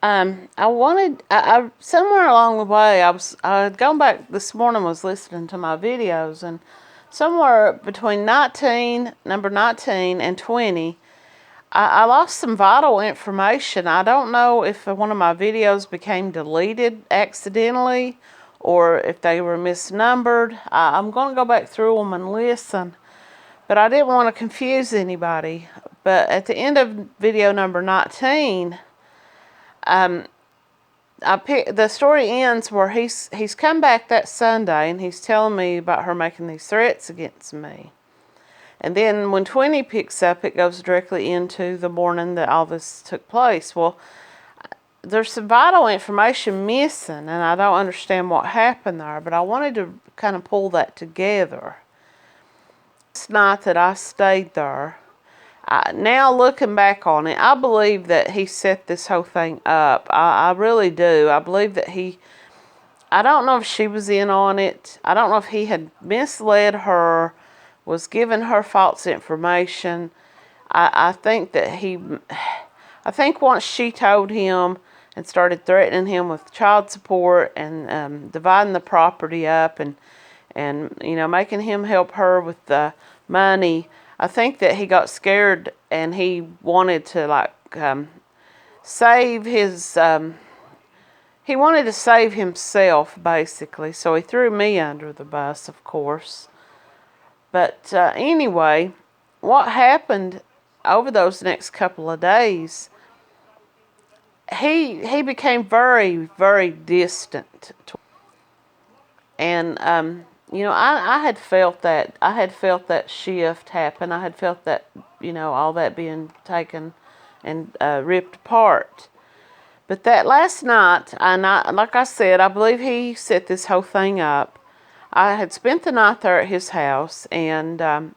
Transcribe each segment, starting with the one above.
Somewhere along the way, I had gone back this morning, was listening to my videos, and somewhere between number 19 and 20, I lost some vital information. I don't know if one of my videos became deleted accidentally or if they were misnumbered. I'm going to go back through them and listen, but I didn't want to confuse anybody. But at the end of video number 19, the story ends where he's come back that Sunday and he's telling me about her making these threats against me. And then when 20 picks up, it goes directly into the morning that all this took place. Well, there's some vital information missing, and I don't understand what happened there, but I wanted to kind of pull that together. Last night that I stayed there, now looking back on it, I believe that he set this whole thing up. I really do. I believe that I don't know if she was in on it. I don't know if he had misled her, was giving her false information. I think once she told him and started threatening him with child support and dividing the property up and making him help her with the money, I think that he got scared and he wanted to save his. He wanted to save himself, basically. So he threw me under the bus, of course. But anyway, what happened over those next couple of days, he became very, very distant. And, I had felt that. I had felt that shift happen. I had felt that, all that being taken and ripped apart. But that last night, like I said, I believe he set this whole thing up. I had spent the night there at his house, and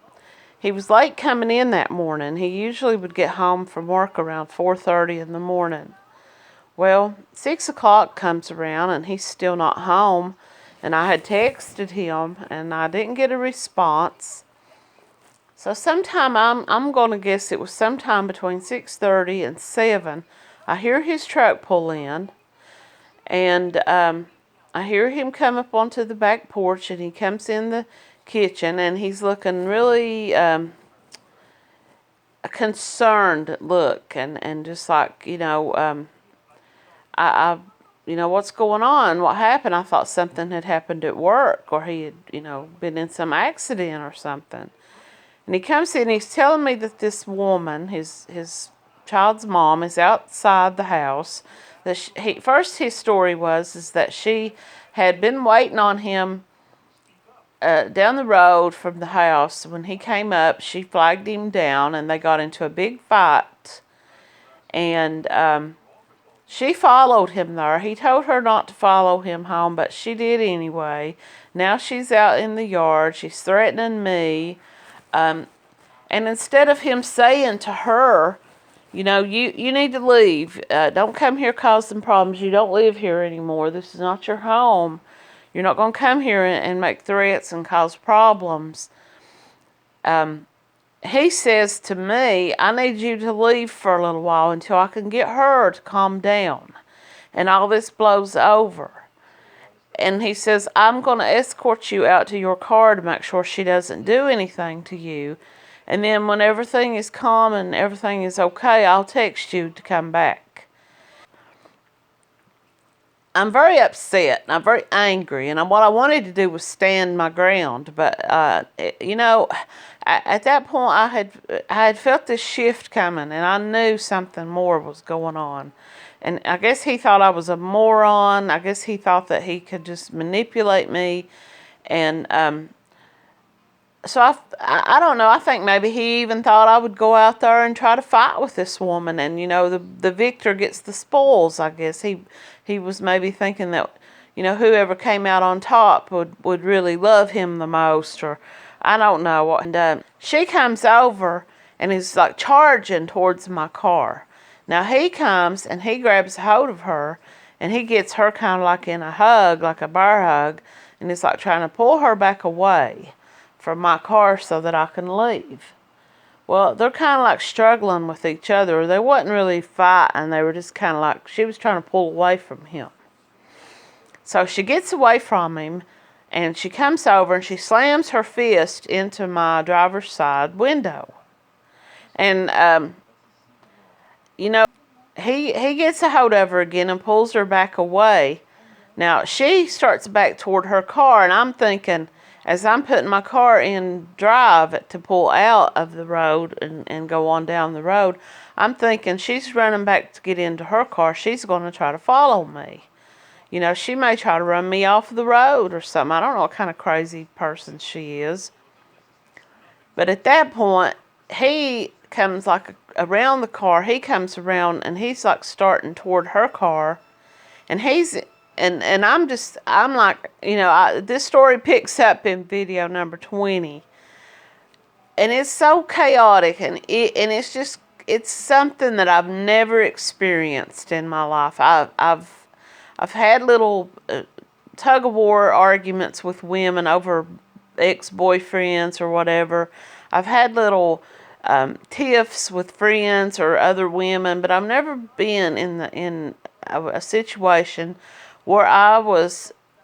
he was late coming in that morning. He usually would get home from work around 4:30 in the morning. Well, 6 o'clock comes around, and he's still not home, and I had texted him, and I didn't get a response. So sometime, I'm going to guess it was sometime between 6:30 and 7, I hear his truck pull in, and I hear him come up onto the back porch, and he comes in the kitchen, and he's looking really a concerned look, and just like, what's going on? What happened? I thought something had happened at work, or he had, been in some accident or something. And he comes in, and he's telling me that this woman, his child's mom, is outside the house. First his story is that she had been waiting on him down the road from the house. When he came up, she flagged him down, and they got into a big fight. And she followed him there. He told her not to follow him home, but she did anyway. Now she's out in the yard. She's threatening me. And instead of him saying to her, you need to leave. Don't come here causing problems. You don't live here anymore. This is not your home. You're not going to come here and make threats and cause problems. He says to me, I need you to leave for a little while until I can get her to calm down and all this blows over. And he says, I'm going to escort you out to your car to make sure she doesn't do anything to you. And then when everything is calm and everything is okay, I'll text you to come back. I'm very upset and I'm very angry. And what I wanted to do was stand my ground. But, at that point, I had felt this shift coming. And I knew something more was going on. And I guess he thought I was a moron. I guess he thought that he could just manipulate me. And so I don't know. I think maybe he even thought I would go out there and try to fight with this woman. And, the victor gets the spoils, I guess. He was maybe thinking that, whoever came out on top would really love him the most. Or I don't know. And she comes over and is like charging towards my car. Now he comes and he grabs hold of her and he gets her kind of like in a hug, like a bear hug. And it's like trying to pull her back away from my car so that I can leave. Well, they're kind of like struggling with each other. They wasn't really fighting. They were just kind of like, she was trying to pull away from him. So she gets away from him, and she comes over and she slams her fist into my driver's side window. And, you know, he gets a hold of her again and pulls her back away. Now, she starts back toward her car, and I'm thinking, as I'm putting my car in drive to pull out of the road and go on down the road, I'm thinking she's running back to get into her car. She's going to try to follow me. You know, she may try to run me off the road or something. I don't know what kind of crazy person she is. But at that point, he comes like around the car. He comes around and he's like starting toward her car. And he's, and I'm like, you know, this story picks up in video number 20. And it's so chaotic, and it's something that I've never experienced in my life. I've had little tug-of-war arguments with women over ex-boyfriends or whatever. I've had little tiffs with friends or other women, but I've never been in a situation where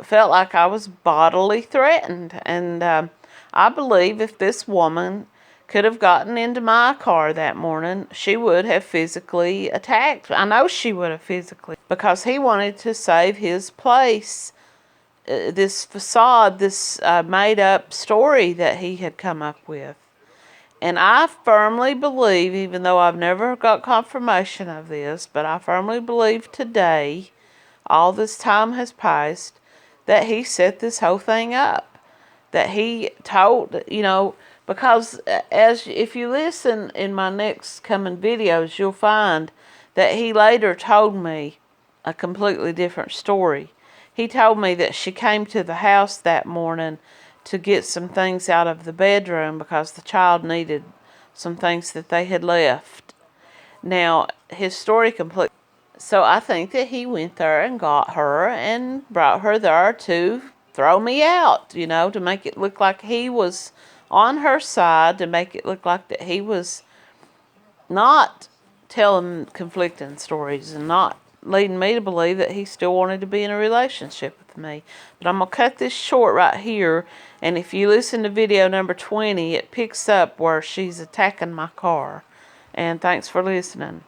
felt like I was bodily threatened. And I believe if this woman could have gotten into my car that morning, she would have physically attacked. I know she would have physically, because he wanted to save his place, this facade, this made-up story that he had come up with. And I firmly believe, even though I've never got confirmation of this, but I firmly believe today, all this time has passed, that he set this whole thing up. That he told, you know, because if you listen in my next coming videos, you'll find that he later told me a completely different story. He told me that she came to the house that morning to get some things out of the bedroom because the child needed some things that they had left. Now, his story completely. So I think that he went there and got her and brought her there to throw me out, you know, to make it look like he was on her side, to make it look like that he was not telling conflicting stories and not leading me to believe that he still wanted to be in a relationship with me. But I'm going to cut this short right here, and if you listen to video number 20, it picks up where she's attacking my car. And thanks for listening.